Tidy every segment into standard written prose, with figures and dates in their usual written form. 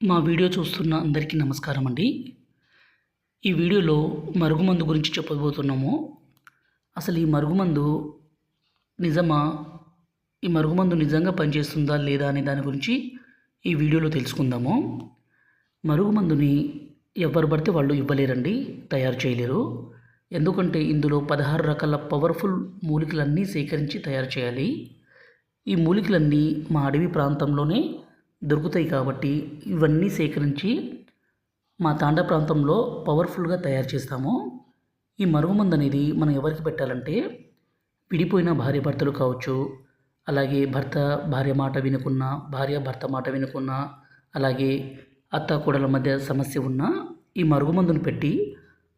మా వీడియో చూస్తున్న అందరికీ నమస్కారం అండి. ఈ వీడియోలో మరుగుమందు గురించి చెప్పబోతున్నాము. అసలు ఈ మరుగుమందు నిజమా? ఈ మరుగుమందు నిజంగా పనిచేస్తుందా లేదా అనే దాని గురించి ఈ వీడియోలో తెలుసుకుందాము. మరుగుమందుని ఎవరు పడితే వాళ్ళు ఇవ్వలేరండి, తయారు చేయలేరు. ఎందుకంటే ఇందులో 16 రకాల పవర్ఫుల్ మూలికలన్నీ సేకరించి తయారు చేయాలి. ఈ మూలికలన్నీ మా అడవి ప్రాంతంలోనే దొరుకుతాయి కాబట్టి ఇవన్నీ సేకరించి మా తాండా ప్రాంతంలో పవర్ఫుల్గా తయారు చేస్తాము. ఈ మరుగుమందు అనేది మనం ఎవరికి పెట్టాలంటే విడిపోయిన భార్యాభర్తలు కావచ్చు, అలాగే భర్త భార్య మాట వినకున్నా, భార్య భర్త మాట వినకున్నా, అలాగే అత్త కోడల మధ్య సమస్య ఉన్నా ఈ మరుగుమందును పెట్టి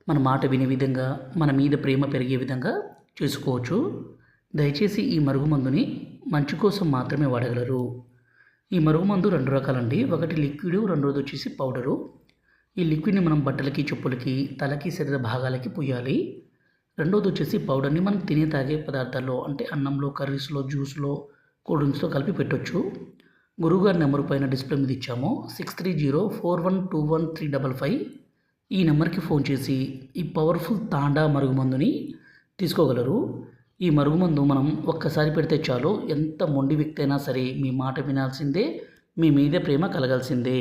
మన మాట వినే విధంగా, మన మీద ప్రేమ పెరిగే విధంగా చేసుకోవచ్చు. దయచేసి ఈ మరుగుమందుని మంచి కోసం మాత్రమే వాడగలరు. ఈ మరుగుమందు 2 రకాలండి. ఒకటి లిక్విడ్, రెండోది వచ్చేసి పౌడరు. ఈ లిక్విడ్ని మనం బట్టలకి, చెప్పులకి, తలకి, శరీర భాగాలకి పూయాలి. రెండోది వచ్చేసి పౌడర్ని మనం తినే తాగే పదార్థాల్లో అంటే అన్నంలో, కర్రీస్లో, జ్యూస్లో, కూల్ డ్రింక్స్లో కలిపి పెట్టొచ్చు. గురువుగారి నెంబర్ పైన డిస్ప్లే మీద ఇచ్చాము 6304121355. ఈ నెంబర్కి ఫోన్ చేసి ఈ పవర్ఫుల్ తాండా మరుగుమందుని తీసుకోగలరు. ఈ మరుగుమందు మనం ఒక్కసారి పెడితే చాలు, ఎంత మొండి వ్యక్తి అయినా సరే మీ మాట వినాల్సిందే, మీ మీద ప్రేమ కలగాల్సిందే.